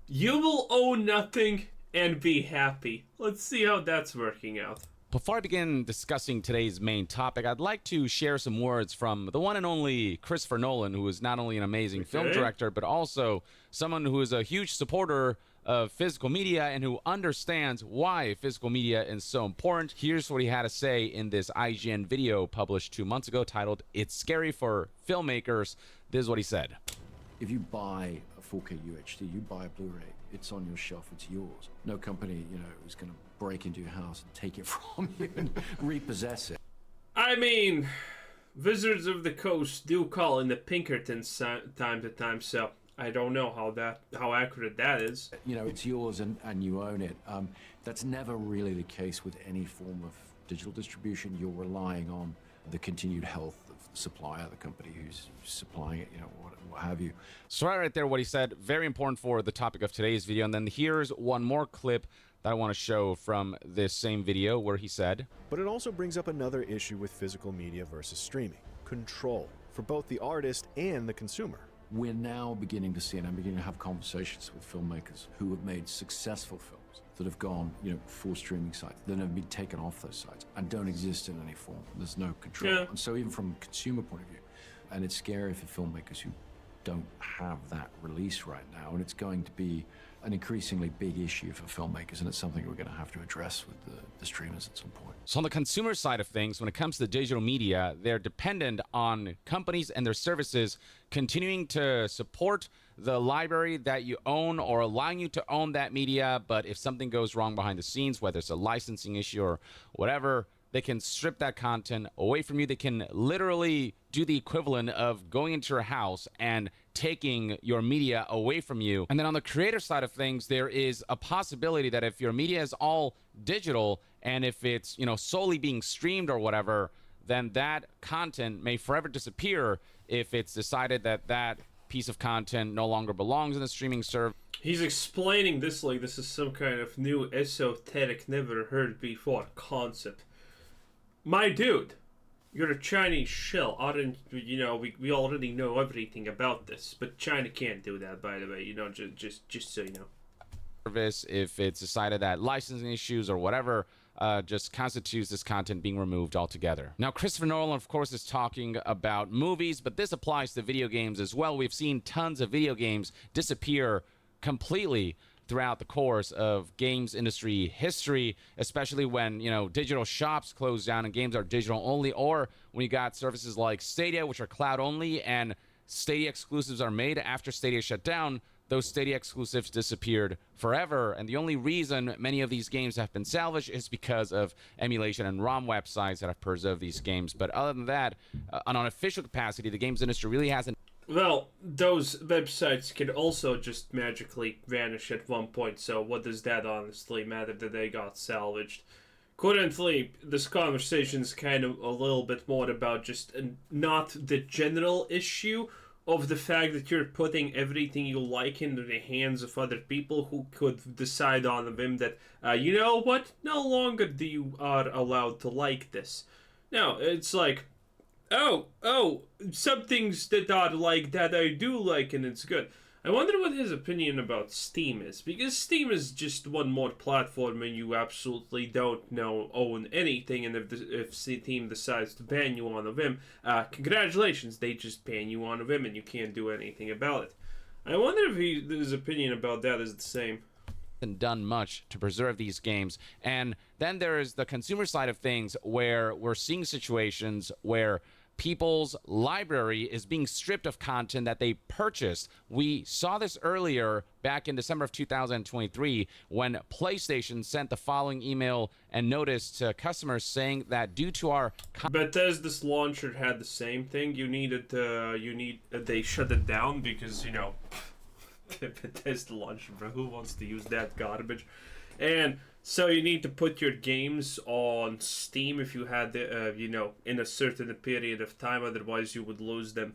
You will own nothing and be happy. Let's see how that's working out. Before I begin discussing today's main topic, I'd like to share some words from the one and only Christopher Nolan, who is not only an amazing film director, but also someone who is a huge supporter of physical media and who understands why physical media is so important. Here's what he had to say in this IGN video published 2 months ago titled, "It's Scary for Filmmakers." This is what he said. If you buy a 4K UHD, you buy a Blu-ray, it's on your shelf, it's yours. No company, is going to break into your house and take it from you and repossess it. I mean, Wizards of the Coast do call in the Pinkertons time to time, so I don't know how accurate that is. It's yours and you own it. That's never really the case with any form of digital distribution. You're relying on the continued health of the supplier, the company who's supplying it, what have you. So right there, what he said, very important for the topic of today's video. And then here's one more clip that I want to show from this same video where he said, but it also brings up another issue with physical media versus streaming: control for both the artist and the consumer. We're now beginning to see, and I'm beginning to have conversations with filmmakers who have made successful films that have gone, for streaming sites, that have been taken off those sites and don't exist in any form. There's no control. Yeah. And so even from a consumer point of view, and it's scary for filmmakers who don't have that release right now, and it's going to be an increasingly big issue for filmmakers, and it's something we're going to have to address with the streamers at some point. So on the consumer side of things, when it comes to digital media, they're dependent on companies and their services continuing to support the library that you own or allowing you to own that media. But if something goes wrong behind the scenes, whether it's a licensing issue or whatever, they can strip that content away from you. They can literally do the equivalent of going into your house and taking your media away from you. And then on the creator side of things, there is a possibility that if your media is all digital and if it's, solely being streamed or whatever, then that content may forever disappear if it's decided that that piece of content no longer belongs in the streaming service. He's explaining this like this is some kind of new esoteric, never heard before concept. My dude, you're a Chinese shell. We already know everything about this, but China can't do that, by the way. Just so you know. If it's decided that licensing issues or whatever just constitutes this content being removed altogether. Now, Christopher Nolan, of course, is talking about movies, but this applies to video games as well. We've seen tons of video games disappear completely throughout the course of games industry history, especially when, digital shops close down and games are digital only, or when you got services like Stadia, which are cloud only, and Stadia exclusives are made after Stadia shut down. Those Stadia exclusives disappeared forever, and the only reason many of these games have been salvaged is because of emulation and ROM websites that have preserved these games. But other than that, on an official capacity, the games industry really hasn't. Well, those websites can also just magically vanish at one point, so what does that honestly matter that they got salvaged? Currently, this conversation is kind of a little bit more about just not the general issue of the fact that you're putting everything you like into the hands of other people who could decide on a whim that, you know what, no longer do you are allowed to like this. No, it's like, oh, some things that are like that I do like and it's good. I wonder what his opinion about Steam is, because Steam is just one more platform and you absolutely don't own anything, and if Steam decides to ban you on a whim, congratulations, they just ban you on a whim and you can't do anything about it. I wonder if his opinion about that is the same. Done much to preserve these games. And then there is the consumer side of things where we're seeing situations where people's library is being stripped of content that they purchased. We saw this earlier back in December of 2023 when PlayStation sent the following email and notice to customers saying that due to our Bethesda's launcher had the same thing. They shut it down because the Bethesda launcher, bro, who wants to use that garbage? And so you need to put your games on Steam if you had in a certain period of time, otherwise you would lose them.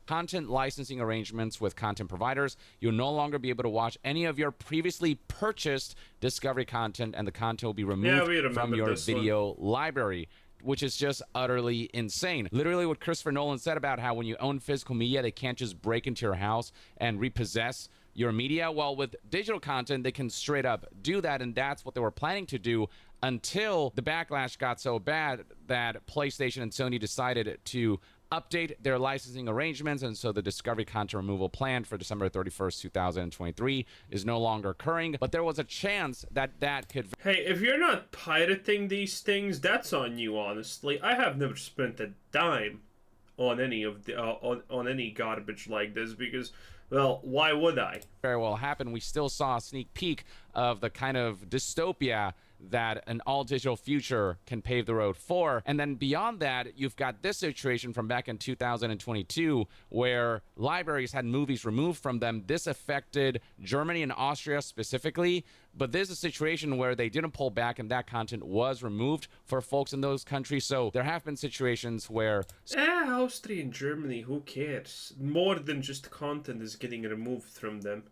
Content licensing arrangements with content providers, you'll no longer be able to watch any of your previously purchased Discovery content, and the content will be removed from your video library, which is just utterly insane. Literally what Christopher Nolan said about how when you own physical media, they can't just break into your house and repossess your media. Well, with digital content, they can straight up do that, and that's what they were planning to do until the backlash got so bad that PlayStation and Sony decided to update their licensing arrangements, and so the Discovery content removal plan for December 31st, 2023 is no longer occurring. But there was a chance that that could... Hey, if you're not pirating these things, that's on you, honestly. I have never spent a dime on any of the on any garbage like this because, well, why would I? Very well happen. We still saw a sneak peek of the kind of dystopia that an all-digital future can pave the road for. And then beyond that, you've got this situation from back in 2022 where libraries had movies removed from them. This affected Germany and Austria specifically, but there's a situation where they didn't pull back and that content was removed for folks in those countries. So there have been situations where... Austria and Germany, who cares? More than just content is getting removed from them.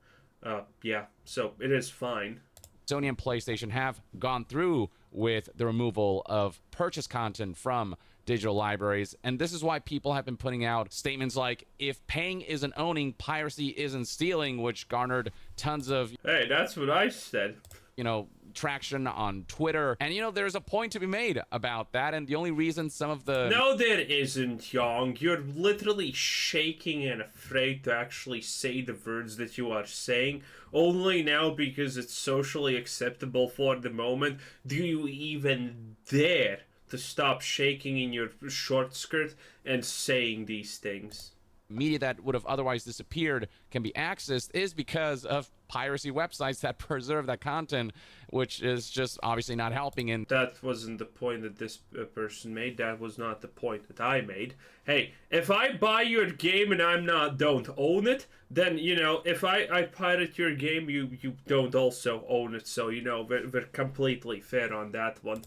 Yeah, so it is fine. Sony and PlayStation have gone through with the removal of purchase content from digital libraries, and this is why people have been putting out statements like, if paying isn't owning, piracy isn't stealing, which garnered tons of... Hey, that's what I said. You know, traction on Twitter. And, you know, there's a point to be made about that, and the only reason some of the... No, there isn't, Young. You're literally shaking and afraid to actually say the words that you are saying. Only now, because it's socially acceptable for the moment, do you even dare to stop shaking in your short skirt and saying these things. Media that would have otherwise disappeared can be accessed is because of piracy websites that preserve that content, which is just obviously not helping. And that wasn't the point that this person made. That was not the point that I made. Hey, if I buy your game and don't own it, then, you know, if I pirate your game, you don't also own it. So, you know, we're completely fair on that one.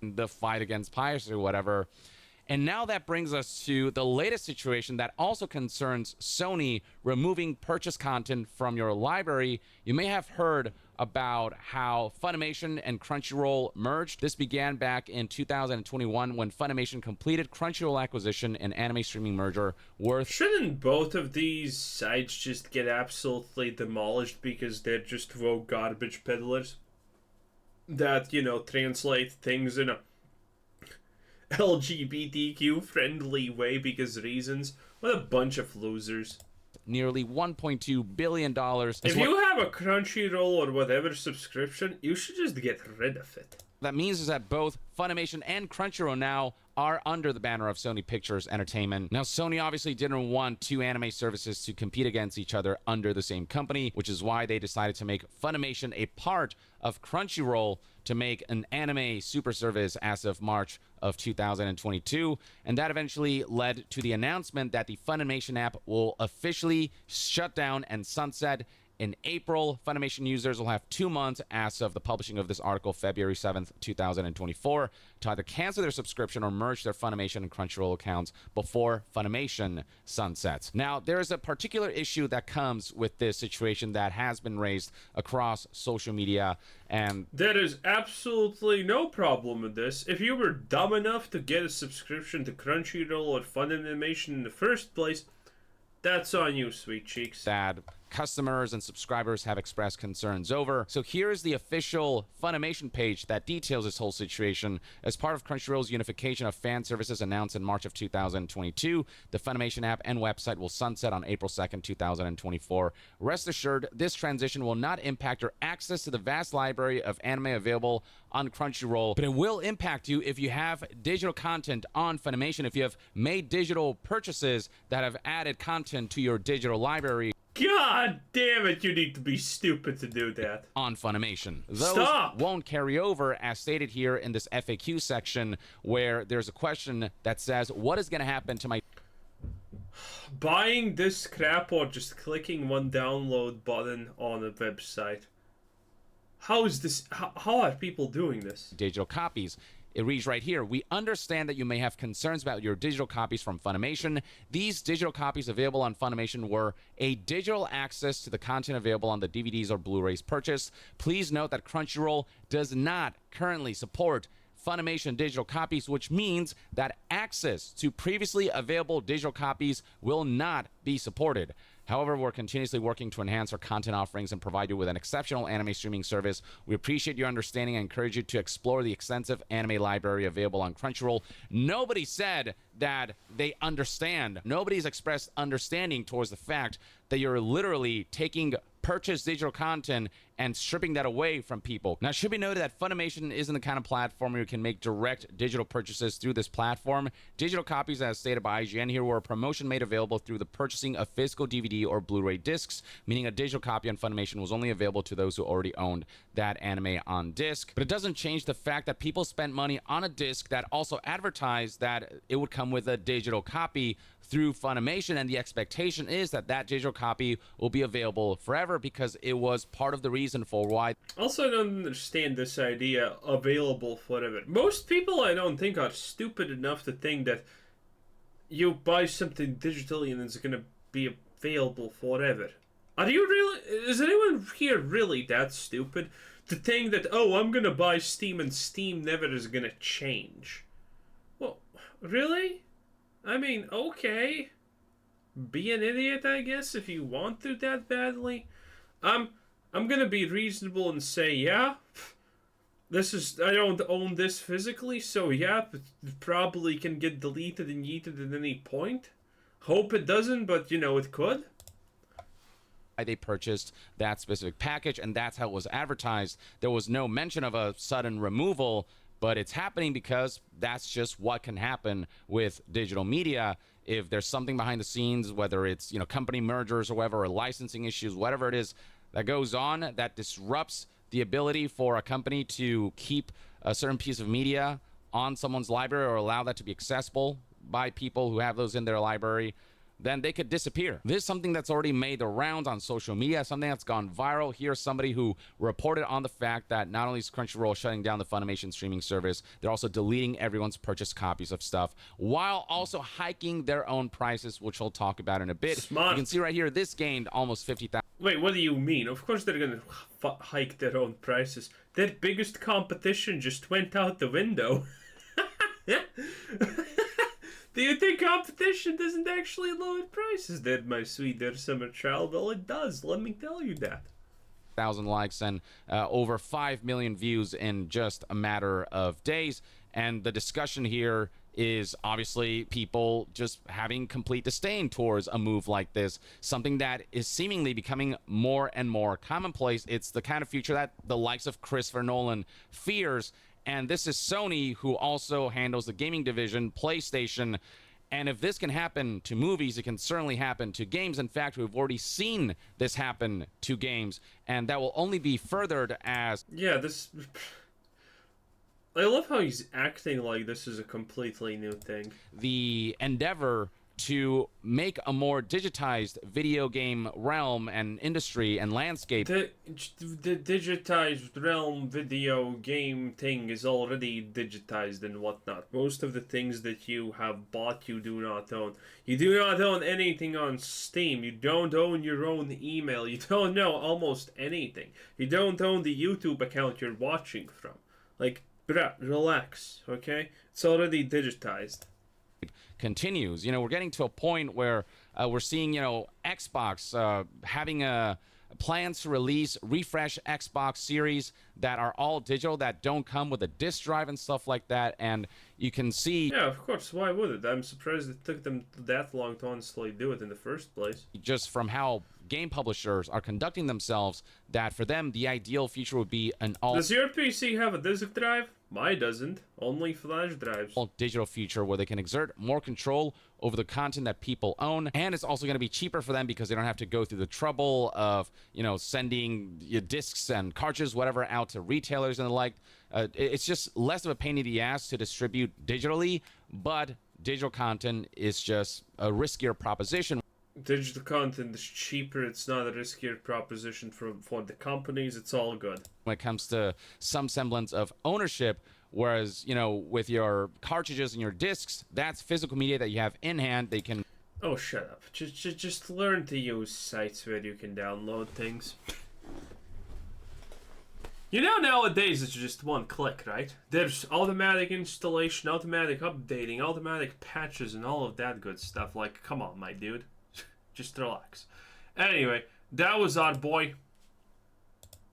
The fight against piracy or whatever. And now that brings us to the latest situation that also concerns Sony removing purchase content from your library. You may have heard about how Funimation and Crunchyroll merged. This began back in 2021 when Funimation completed Crunchyroll acquisition and anime streaming merger worth... Shouldn't both of these sites just get absolutely demolished because they're just rogue garbage peddlers that, you know, translate things in a LGBTQ friendly way because reasons? What a bunch of losers. Nearly $1.2 billion. If you have a Crunchyroll or whatever subscription, you should just get rid of it. That means is that both Funimation and Crunchyroll now are under the banner of Sony Pictures Entertainment. Now, Sony obviously didn't want two anime services to compete against each other under the same company, which is why they decided to make Funimation a part of Crunchyroll to make an anime super service as of March of 2022. And that eventually led to the announcement that the Funimation app will officially shut down and sunset in April. Funimation users will have 2 months as of the publishing of this article, February 7th, 2024, to either cancel their subscription or merge their Funimation and Crunchyroll accounts before Funimation sunsets. Now, there is a particular issue that comes with this situation that has been raised across social media, and there is absolutely no problem with this. If you were dumb enough to get a subscription to Crunchyroll or Funimation in the first place, that's on you, sweet cheeks. That customers and subscribers have expressed concerns over. So here's the official Funimation page that details this whole situation. As part of Crunchyroll's unification of fan services announced in March of 2022, the Funimation app and website will sunset on April 2nd, 2024. Rest assured, this transition will not impact your access to the vast library of anime available on Crunchyroll, but it will impact you if you have digital content on Funimation, if you have made digital purchases that have added content to your digital library. God damn it, you need to be stupid to do that. On Funimation. Those Stop! Won't carry over, as stated here in this FAQ section, where there's a question that says, what is going to happen to my... Buying this crap or just clicking one download button on a website? How is this... How are people doing this? Digital copies? It reads right here, we understand that you may have concerns about your digital copies from Funimation. These digital copies available on Funimation were a digital access to the content available on the DVDs or Blu-rays purchased. Please note that Crunchyroll does not currently support Funimation digital copies, which means that access to previously available digital copies will not be supported. However, we're continuously working to enhance our content offerings and provide you with an exceptional anime streaming service. We appreciate your understanding and encourage you to explore the extensive anime library available on Crunchyroll. Nobody said that they understand. Nobody's expressed understanding towards the fact that you're literally taking purchased digital content and stripping that away from people. Now, it should be noted that Funimation isn't the kind of platform where you can make direct digital purchases through this platform. Digital copies, as stated by IGN here, were a promotion made available through the purchasing of physical DVD or Blu-ray discs, meaning a digital copy on Funimation was only available to those who already owned that anime on disc. But it doesn't change the fact that people spent money on a disc that also advertised that it would come with a digital copy through Funimation, and the expectation is that that digital copy will be available forever because it was part of the reason for why. Also, I don't understand this idea, available forever. Most people, I don't think, are stupid enough to think that you buy something digitally and it's going to be available forever. Are you really? Is anyone here really that stupid to think that, oh, I'm going to buy Steam and Steam never is going to change? Well, really? I mean, okay. Be an idiot, I guess, if you want to that badly. I'm gonna be reasonable and say, yeah, I don't own this physically, so yeah, it probably can get deleted and yeeted at any point. Hope it doesn't, but, it could. They purchased that specific package, and that's how it was advertised. There was no mention of a sudden removal, but it's happening because that's just what can happen with digital media. If there's something behind the scenes, whether it's, company mergers or whatever, or licensing issues, whatever it is that goes on, that disrupts the ability for a company to keep a certain piece of media on someone's library or allow that to be accessible by people who have those in their library, then they could disappear. This is something that's already made the rounds on social media, something that's gone viral. Here's somebody who reported on the fact that not only is Crunchyroll shutting down the Funimation streaming service, they're also deleting everyone's purchased copies of stuff while also hiking their own prices, which we'll talk about in a bit. Smart. You can see right here, this gained almost 50,000. Wait, what do you mean? Of course they're gonna hike their own prices. Their biggest competition just went out the window. Do you think competition doesn't actually lower prices, then, my sweet dear summer child? Well, it does. Let me tell you that. 1,000 likes and over 5 million views in just a matter of days. And the discussion here is obviously people just having complete disdain towards a move like this, something that is seemingly becoming more and more commonplace. It's the kind of future that the likes of Christopher Nolan fears. And this is Sony, who also handles the gaming division, PlayStation. And if this can happen to movies, it can certainly happen to games. In fact, we've already seen this happen to games, and that will only be furthered as... Yeah, this... I love how he's acting like this is a completely new thing. The endeavor to make a more digitized video game realm and industry and landscape. The digitized realm video game thing is already digitized and whatnot. Most of the things that you have bought, you do not own. You do not own anything on Steam. You don't own your own email. You don't know almost anything. You don't own the YouTube account you're watching from. Like, bruh, relax, okay? It's already digitized. Continues. We're getting to a point where we're seeing, Xbox having plans to release refresh Xbox series that are all digital, that don't come with a disc drive and stuff like that. And you can see... Yeah, of course. Why would it? I'm surprised it took them that long to honestly do it in the first place. Just from how game publishers are conducting themselves, that for them, the ideal future would be an all... Does your PC have a disc drive? Mine doesn't. Only flash drives. Digital future where they can exert more control over the content that people own, and it's also going to be cheaper for them because they don't have to go through the trouble of sending your discs and cartridges, whatever, out to retailers and the like. It's just less of a pain in the ass to distribute digitally, but digital content is just a riskier proposition. Digital content is cheaper. It's not a riskier proposition for the companies. It's all good when it comes to some semblance of ownership. Whereas, with your cartridges and your discs, that's physical media that you have in hand. They can... Oh, shut up. Just learn to use sites where you can download things. Nowadays it's just one click, right? There's automatic installation, automatic updating, automatic patches, and all of that good stuff. Like, come on, my dude. Just relax. Anyway, that was Odd Boy.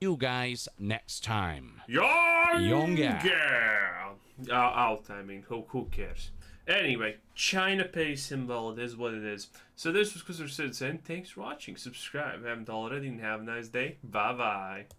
You guys next time. Young gal. girl. Out, I mean, who cares? Anyway, China pay symbol, it is what it is. So this was Christopher Citizen. Thanks for watching. Subscribe if you haven't already, and have a nice day. Bye-bye.